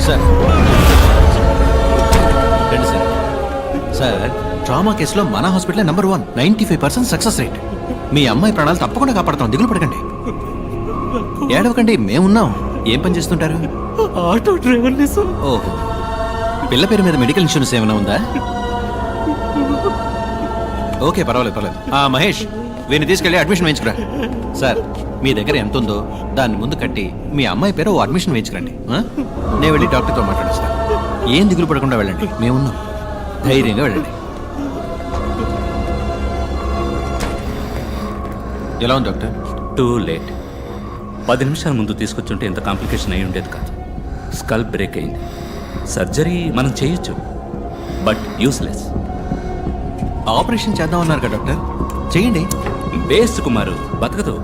Sir రండి sir. Sir trauma కేసులో మన హాస్పిటల్ నెంబర్ 1, 95% సక్సెస్ రేట్. మీ అమ్మాయి ప్రాణాలు తప్పకుండా కాపాడతాం, దిగులు పడకండి. ఏడవకండి, మేమున్నాం. ఏం పని చేస్తుంటారు? ఆటో డ్రైవర్ని సార్. ఓహో, పిల్ల పేరు మీద మెడికల్ ఇన్సూరెన్స్ ఏమైనా ఉందా? ఓకే, పర్వాలేదు పర్వాలేదు. మహేష్, వీరిని తీసుకెళ్ళి అడ్మిషన్ వేయించుకురా. సార్, మీ దగ్గర ఎంత ఉందో దాన్ని ముందు కట్టి మీ అమ్మాయి పేరు ఓ అడ్మిషన్ వేయించుకురండి. నేను వెళ్ళి డాక్టర్తో మాట్లాడేస్తాను. ఏం దిగులు పడకుండా వెళ్ళండి, మేమున్నాం. ధైర్యంగా వెళ్ళండి. ఎలా ఉంది డాక్టర్? Too late. 10 నిమిషాల ముందు తీసుకొచ్చుంటే ఇంత కాంప్లికేషన్ అయి ఉండేది కాదు. స్కల్ బ్రేక్ అయింది. సర్జరీ మనం చేయొచ్చు, బట్ యూస్లెస్. ఆపరేషన్ చేద్దామన్నారు కదా డాక్టర్, చేయండి. బేస్ట్ కుమారు, బతకదు.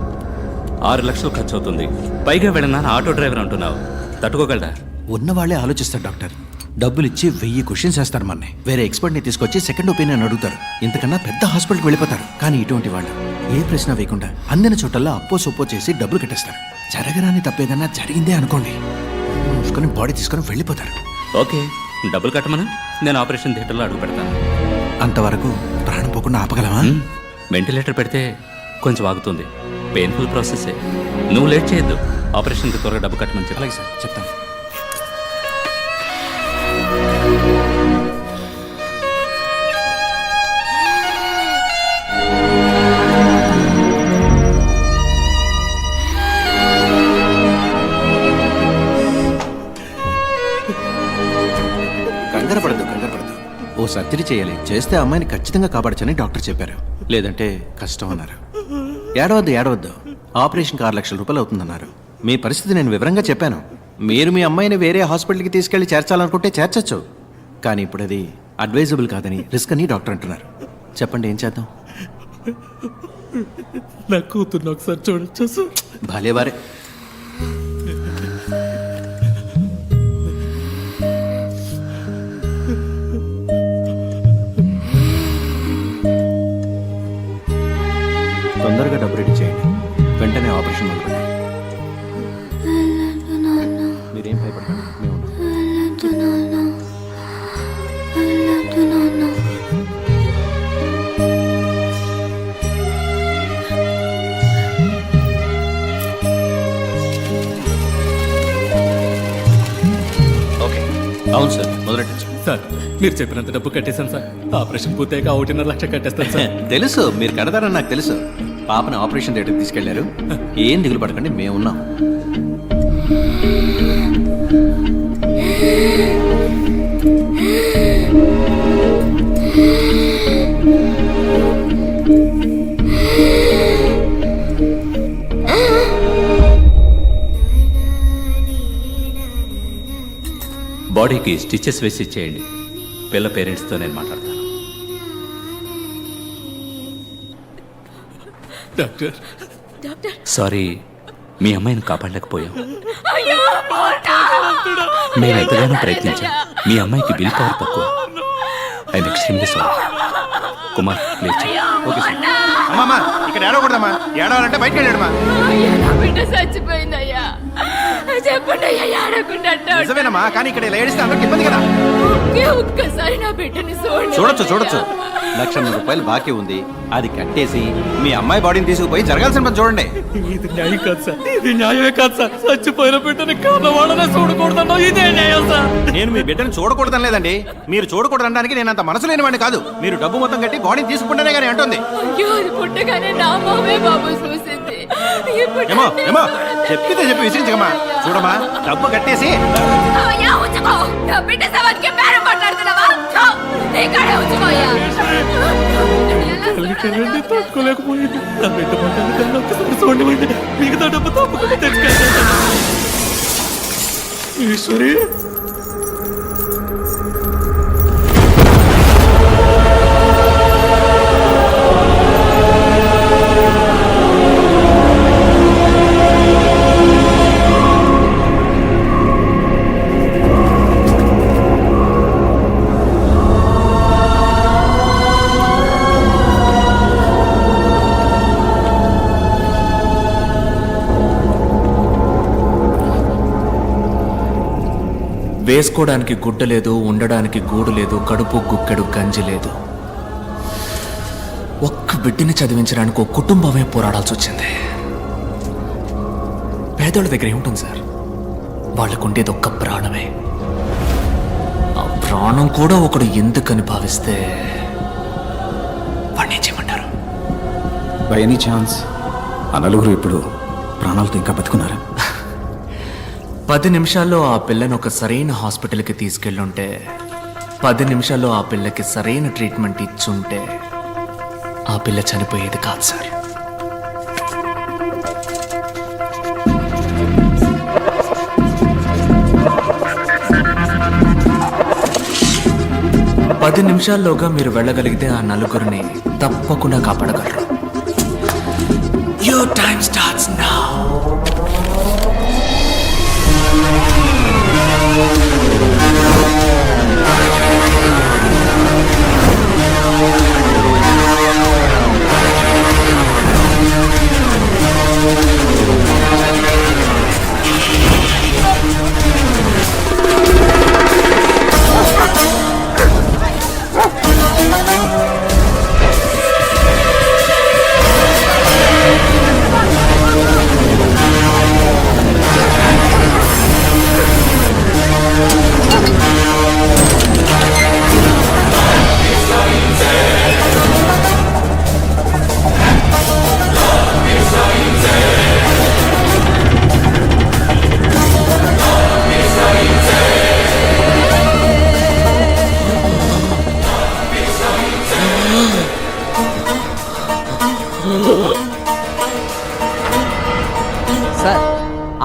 6 లక్షలు ఖర్చు అవుతుంది. పైగా వెళ్ళనా ఆటో డ్రైవర్ అంటున్నావు, తట్టుకోగలరా? ఉన్నవాళ్లే ఆలోచిస్తారు డాక్టర్. డబ్బులు ఇచ్చి 1000 క్వశ్చన్స్ వేస్తారు మనని. వేరే ఎక్స్పర్ట్ని తీసుకొచ్చి సెకండ్ ఒపీనియన్ అడుగుతారు. ఇంతకన్నా పెద్ద హాస్పిటల్కి వెళ్ళిపోతారు. కానీ ఇటువంటి వాళ్ళు ఏ ప్రశ్న వేయకుండా అందిన చోటల్లో అప్పో సొప్పో చేసి డబ్బులు కట్టేస్తారు. జరగరాని తప్పేదన్నా జరిగిందే అనుకోండి, మూసుకొని బాడీ తీసుకొని వెళ్ళిపోతారు. ఓకే, డబ్బులు కట్టమనా, నేను ఆపరేషన్ థియేటర్లో అడుగు పెడతాను. అంతవరకు ప్రాణం పోకుండా ఆపగలమా? వెంటిలేటర్ పెడితే కొంచెం ఆగుతుంది. పెయిన్ఫుల్ ప్రాసెసే. నువ్వు లేట్ చేయొద్దు. ఆపరేషన్కి త్వరగా డబ్బు కట్టమని చెప్పాలి. సార్ చెప్తాను. కంగారు పడద్దు. ఓ సర్జరీ చేయాలి. చేస్తే అమ్మాయిని ఖచ్చితంగా కాపాడచ్చని డాక్టర్ చెప్పారు. లేదంటే కష్టం అన్నారు. ఏడవద్దు. ఆపరేషన్కి 6 లక్షల రూపాయలు అవుతుందన్నారు. మీ పరిస్థితి నేను వివరంగా చెప్పాను. మీరు మీ అమ్మాయిని వేరే హాస్పిటల్కి తీసుకెళ్లి చేర్చాలనుకుంటే చేర్చచ్చు. కానీ ఇప్పుడు అది అడ్వైజబుల్ కాదని, రిస్క్ అని డాక్టర్ అంటున్నారు. చెప్పండి, ఏం చేద్దాం? నా కూతుర్ని ఒకసారి చూడొచ్చా సార్? భలేవారే. తొందరగా డబ్బు రెడీ చేయండి. వెంటనే ఆపరేషన్ మొదలుపెట్టండి. మీరేం భయపడకండి, మేము ఓకే. అవును సార్, మొదలెట్టచ్చు. సార్, మీరు చెప్పినంత డబ్బు కట్టేశాను సార్. ఆపరేషన్ పూర్తయ్యాక 1.5 లక్ష కట్టేస్తాను సార్. తెలుసు, మీరు కడతారని నాకు తెలుసు. పాపను ఆపరేషన్ థియేటర్కి తీసుకెళ్లారు. ఏం దిగులు పడకండి, మేమున్నాం. బాడీకి స్టిచెస్ వేసి ఇచ్చేయండి. పిల్ల పేరెంట్స్తో నేను మాట్లాడతాను. డాక్టర్, సారీ, మీ అమ్మాయిని కాపాడలేకపోయాం. నేను ఎంతగానో ప్రయత్నించాను. మీ అమ్మాయికి బిల్ పవర్ తక్కువ. I'm extremely sorry. Kumar, please. Okay sir. అమ్మా, ఇక్కడ ఏడవకూడదమ్మా. ఏడవాలంటే బయటకు వెళ్ళాడమ్మా. నా బిడ్డ చచ్చిపోయిందయ్యా. చెప్పండి అయ్యా, ఏడకుండా. నిజమేనమ్మా, కానీ ఇక్కడ ఇలా ఏడిస్తే అందరికి ఇబ్బంది కదా. ఒక్కసారి నా బిడ్డని చూడొచ్చు. 1,00,000 రూపాయలు బాకీ ఉంది. అది కట్టేసి మీ అమ్మాయి బాడీని తీసుకుపోయి జరగాల్సిన పని చూడండి. ఇది న్యాయం కాదు సార్. ఇది న్యాయమే కాదు సార్. చచ్చిపోయిన బిడ్డని కావాలనే చూడకూడదన్నా ఇదే న్యాయం సార్. నేను మీ బిడ్డను చూడకూడదని లేదండి. మీరు చూడకూడదనడానికి నేను అంత మనసు లేని వాడిని కాదు. మీరు డబ్బు మొత్తం కట్టి బాడీని తీసుకుంటేనే కానీ అంటుంది. అయ్యో, అది పుట్టగానే నా మామే బాబు చూసింది. ఏమో చెప్పితే చెప్పి విసిరించకమ్మా. చూడమ్మా, డబ్బు కట్టేసి నా బిడ్డ సవానికి పేరు మాట్లాడుతున్నావా? ఇక్కడే ఉంచుకోయ్యా. తట్టుకోలేకపోయింది. నా బిడ్డ మాట్లాడుతున్నా ఒక్కసారి చూడండి. మిగతా డబ్బు తప్పకుండా తెచ్చుకెళ్తాను. ఈశ్వరి, వేసుకోవడానికి గుడ్డ లేదు, ఉండడానికి గూడు లేదు, కడుపు గుక్కెడు గంజి లేదు. ఒక్క బిడ్డని చదివించడానికి ఒక కుటుంబమే పోరాడాల్సి వచ్చింది. పేదోళ్ళ దగ్గర ఏముంటుంది సార్? వాళ్ళకుండేది ఒక్క ప్రాణమే. ఆ ప్రాణం కూడా ఒకడు ఎందుకని భావిస్తే వాడిని చేయమంటారు? బై ఎనీ ఛాన్స్ ఆ నలుగురు ఇప్పుడు ప్రాణాలతో ఇంకా బతుకున్నారా? 10 నిమిషాల్లో ఆ పిల్లని ఒక సరైన హాస్పిటల్కి తీసుకెళ్ళుంటే, 10 నిమిషాల్లో ఆ పిల్లకి సరైన ట్రీట్మెంట్ ఇచ్చుంటే ఆ పిల్ల చనిపోయేది కాదు సార్. పది నిమిషాల్లోగా మీరు వెళ్ళగలిగితే ఆ నలుగురిని తప్పకుండా కాపాడగలరు. Your time starts now. Sir,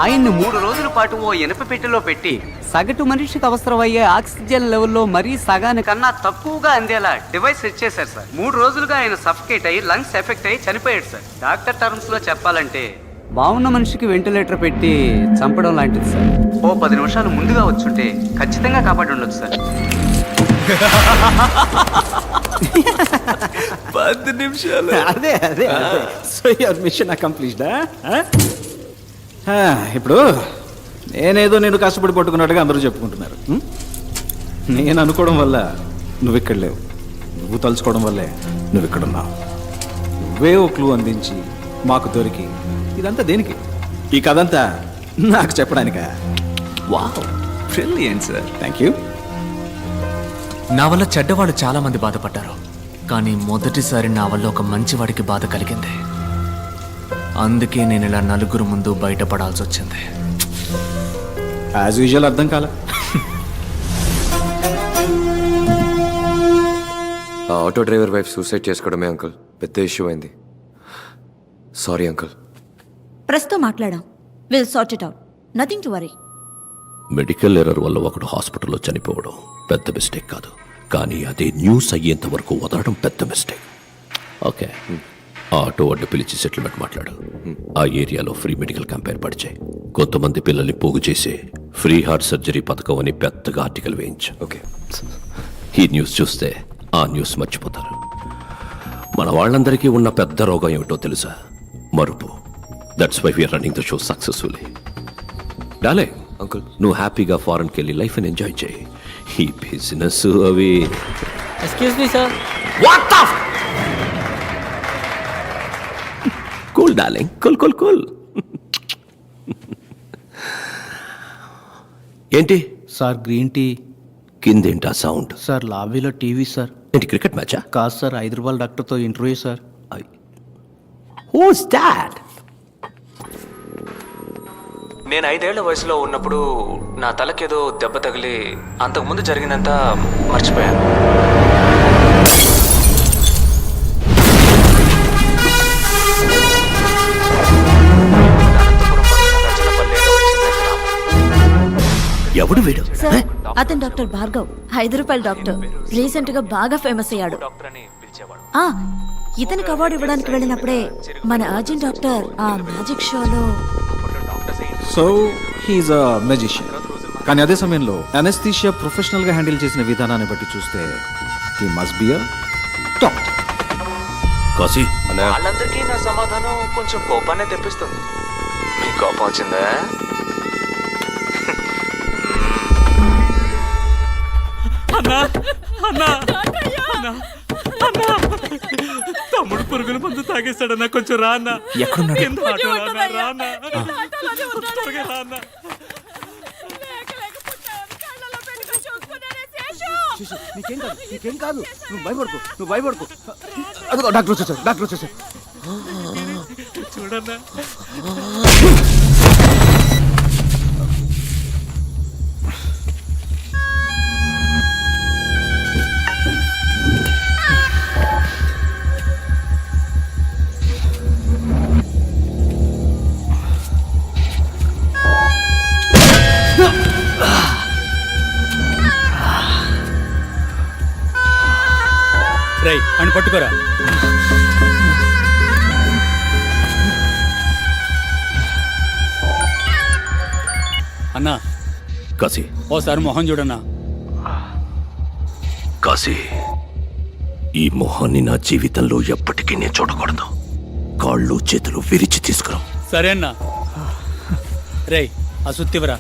ఆయన్ని 3 రోజుల పాటు ఓ ఇనప పెట్టెలో పెట్టి సగటు మనిషికి అవసరమయ్యే ఆక్సిజన్ లెవెల్లో మరీ సగానికన్నా తక్కువగా అందేలా డివైస్ సెట్ చేశారు సార్. 3 రోజులుగా ఆయన సఫకేట్ అయ్యి లంగ్స్ ఎఫెక్ట్ అయ్యి చనిపోయాడు సార్. డాక్టర్ టర్మ్స్ లో చెప్పాలంటే బాగున్న మనిషికి వెంటిలేటర్ పెట్టి చంపడం లాంటిది సార్. ఓ 10 నిమిషాలు ముందుగా వచ్చుంటే ఖచ్చితంగా కాపాడి ఉండొచ్చు సార్. 10 నిమిషాలు. అదే అదే సో యువర్ మిషన్ అకంప్లీష్డా? ఇప్పుడు నేనేదో నేను కష్టపడి పట్టుకున్నట్టుగా అందరూ చెప్పుకుంటున్నారు. నేను అనుకోవడం వల్ల నువ్వు ఇక్కడ లేవు, నువ్వు తలుచుకోవడం వల్లే నువ్వు ఇక్కడ ఉన్నావు. నువ్వే ఓ క్లూ అందించి మాకు దొరికి ఇదంతా దేనికి? ఈ కథంతా నాకు చెప్పడానికా? Wow, brilliant sir. Thank you. నా వల్ల చెడ్డవాళ్ళు చాలా మంది బాధపడ్డారు, కానీ మొదటిసారి నా వల్ల ఒక మంచివాడికి బాధ కలిగింది. అందుకే నేను ఇలా నలుగురు ముందు బయటపడాల్సి వచ్చింది. యాజ్ యూజువల్ అర్థం కాల. ఆ ఆటో డ్రైవర్ వైఫ్ సూసైడ్ చేసుకోవడమే అంకుల్ పెద్ద ఇష్యూ అయింది. Sorry uncle. ప్రెస్తో మాట్లాడాం. Will sort it out. Nothing to worry. Medical error వల్ల ఒకడు హాస్పిటల్లో చనిపోవడం పెద్ద మిస్టేక్ కాదు, కానీ అదే న్యూస్ అయ్యేంత వరకు వదలడం పెద్ద మిస్టేక్. ఓకే, ఆ ఆటో వాడిని పిలిచి సెటిల్మెంట్ మాట్లాడు. ఆ ఏరియాలో ఫ్రీ మెడికల్ క్యాంప్ ఏర్పాటు చేయి. కొంతమంది పిల్లల్ని పోగు చేసి ఫ్రీ హార్ట్ సర్జరీ పథకం అని పెద్దగా ఆర్టికల్ వేయించు. ఓకే. ఈ న్యూస్ చూస్తే ఆ న్యూస్ మర్చిపోతారు. మన వాళ్ళందరికీ ఉన్న పెద్ద రోగం ఏమిటో తెలుసా? మరుపు. That's why we are running the show successfully. డాలే అంకుల్, నువ్వు హ్యాపీగా ఫారెన్కి వెళ్ళి లైఫ్ని ఎంజాయ్ చేయి. ఈ బిజినెస్ అవి excuse me sir. Cool darling, cool cool cool. ఏంటి సార్ గ్రీన్ టీ. కిందేంటా సౌండ్? సార్ లాబీలో టీవీ సార్. ఏంటి క్రికెట్ మ్యాచా? కాదు సార్, హైదరాబాద్ డాక్టర్తో ఇంటర్వ్యూ సార్. Who's that? నేను 5 ఏళ్ల వయసులో ఉన్నప్పుడు నా తలకేదో దెబ్బ తగిలి అంతకుముందు జరిగినంతా మర్చిపోయాను. ఎవడు వీడు? సార్, అతను doctor Bhargav, Hyderabad doctor. Recent గా బాగా ఫేమస్ అయ్యాడు. ఆ, ఇతనికి అవార్డు ఇవ్వడానికి వెళ్ళినప్పుడే మన అర్జున్ డాక్టర్ ఆ మ్యాజిక్ షోలో. సో హీఈస్ అ మెజిషియన్. కానీ అదే సమయంలో అనస్థీషియా ప్రొఫెషనల్గా హ్యాండిల్ చేసిన విధానాన్ని బట్టి చూస్తే he must be a top. Kashi వాళ్ళందరికీ నా సమాధానం కొంచెం కోపాన్ని తెప్పిస్తుంది. మీ కోపం వచ్చిందా? అన్నా అన్నా అన్నా అన్నా తమ్ముడు పురుగుల మందు తాగేస్తాడన్నా కొంచెం రా అన్నా ఎక్కడున్నాడు? కింద ఆటోలో అన్నా, రా అన్నా. త్వరగా రా అన్నా. నీకేం కాదు నువ్వు భయపడుకో అదిగో డాక్టర్ వచ్చేసారు చూడన్నా రై అని పట్టుకోరా. అన్నా కాశీ ఓసారి మొహం చూడన్నా. కాశీ ఈ మొహాన్ని నా జీవితంలో ఎప్పటికీ నేను చూడకూడదు. కాళ్ళు చేతులు విరిచి తీసుకురా. సరే అన్నా. రేయ్ ఆ సుత్తివరా.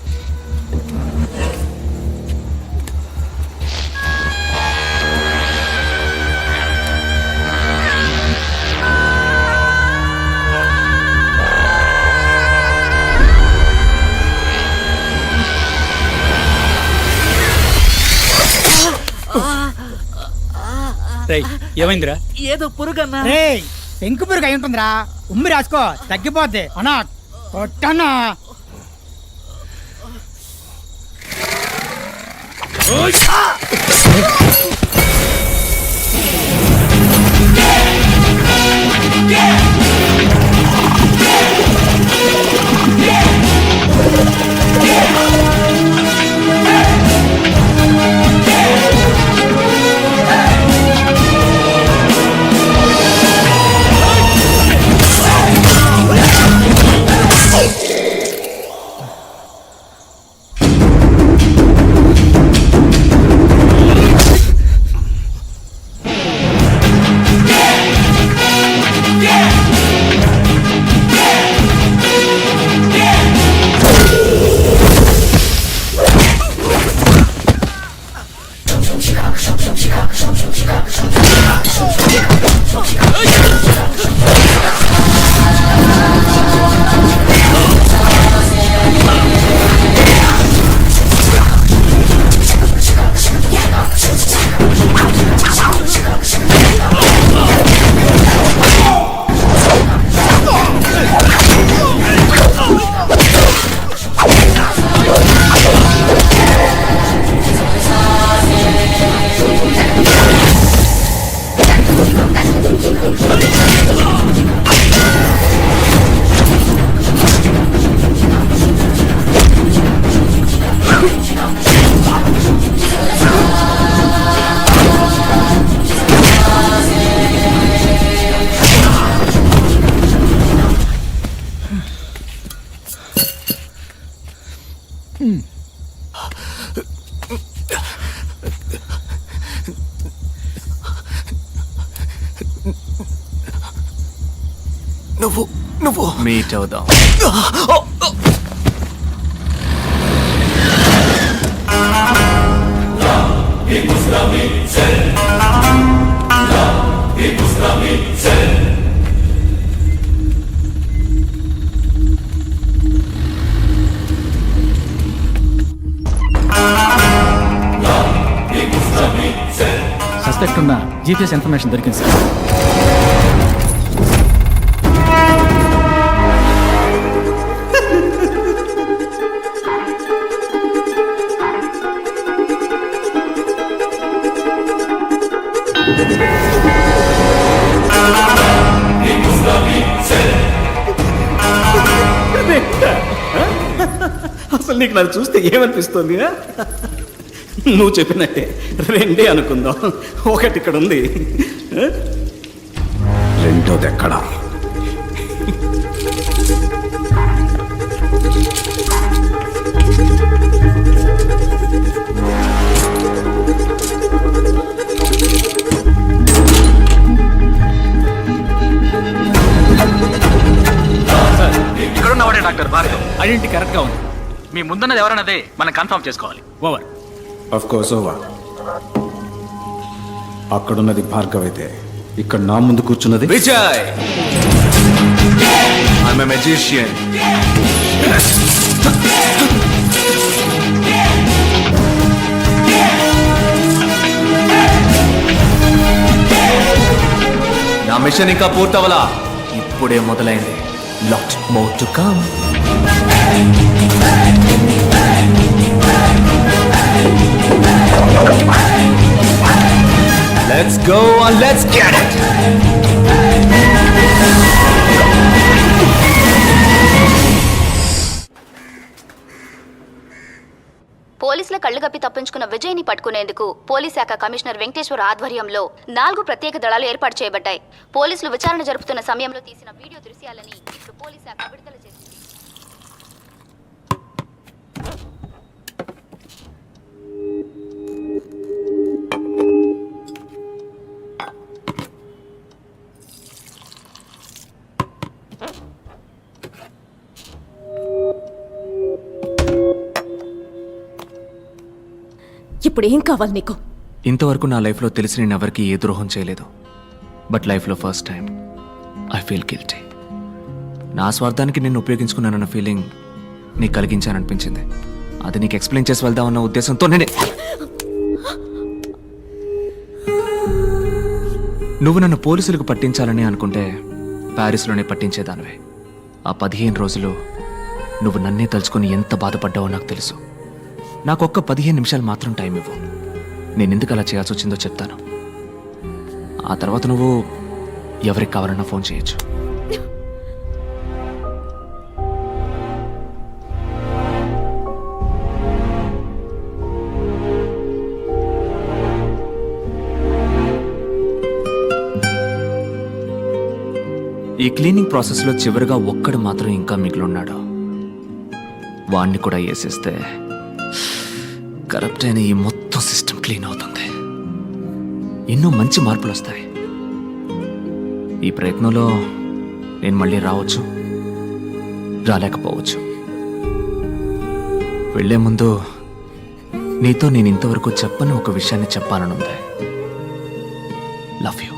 రేయ్ ఏమైందిరా? ఏదో పురుగన్నా. పెంకు పురుగు అయి ఉంటుందిరా. ఉమ్మి రాసుకో తగ్గిపోద్ది అన్నా. కొట్టన్నా. నువ్వు మీట్ అవుదాం. సస్పెక్ట్ ఉన్న జీపీఎస్ ఇన్ఫర్మేషన్ దొరికింది సార్. అసలు నీకు నన్ను చూస్తే ఏమనిపిస్తుంది? నువ్వు చెప్పినట్టే రెండే అనుకుందాం. ఒకటి ఇక్కడ ఉంది, రెండోది ఎక్కడ? ఇక్కడున్నవాడే డాక్టర్ భార్గవ్. ఐడెంటిటీ కరెక్ట్ గా ఉంది. మీ ముందున్నది ఎవరన్నదే మనం కన్ఫర్మ్ చేసుకోవాలి. ఓవర్. Of course over. అక్కడున్నది భార్గవ్ అయితే ఇక్కడ నా ముందు కూర్చున్నది విజయ్ ఐఎమ్ ఎ మెజిషియన్. నా మిషన్ ఇంకా పూర్తవలా, ఇప్పుడే మొదలైంది. Lot more to come. Let's go and let's get it. పోలీసుల కళ్ళు కప్పి తప్పించుకున్న విజయ్ని పట్టుకునేందుకు పోలీస్ శాఖ కమిషనర్ వెంకటేశ్వర ఆధ్వర్యంలో 4 ప్రత్యేక దళాలు ఏర్పాటు చేయబడ్డాయి. పోలీసులు విచారణ జరుపుతున్న సమయంలో తీసిన వీడియో దృశ్యాలని ఇప్పుడు పోలీస్ శాఖ విడుదల చేసింది. ఇప్పుడు ఏం కావాలి నీకు? ఇంతవరకు నా లైఫ్లో తెలిసి నేను ఎవరికి ఏ ద్రోహం చేయలేదు. బట్ లైఫ్లో first time I feel guilty. నా స్వార్థానికి నేను ఉపయోగించుకున్నానన్న ఫీలింగ్ నీకు కలిగించాననిపించింది. అది నీకు ఎక్స్ప్లెయిన్ చేసి వెళ్దామన్న ఉద్దేశంతో నువ్వు నన్ను పోలీసులకు పట్టించాలని అనుకుంటే ప్యారిస్లోనే పట్టించేదానివే. ఆ 15 రోజులు నువ్వు నన్నే తలుచుకొని ఎంత బాధపడ్డావో నాకు తెలుసు. నాకు ఒక్క 15 నిమిషాలు మాత్రం టైం ఇవ్వు. నేను ఎందుకు అలా చేయాల్సి వచ్చిందో చెప్తాను. ఆ తర్వాత నువ్వు ఎవరికి కావాలన్నా ఫోన్ చేయొచ్చు. ఈ క్లీనింగ్ ప్రాసెస్లో చివరిగా ఒక్కడు మాత్రం ఇంకా మిగిలిన్నాడు. వాణ్ణి కూడా వేసేస్తే కరప్ట్ అయిన ఈ మొత్తం సిస్టమ్ క్లీన్ అవుతుంది. ఎన్నో మంచి మార్పులు వస్తాయి. ఈ ప్రయత్నంలో నేను మళ్ళీ రావచ్చు, రాలేకపోవచ్చు. వెళ్లే ముందు నీతో నేను ఇంతవరకు చెప్పని ఒక విషయాన్ని చెప్పాలనుంది. Love you.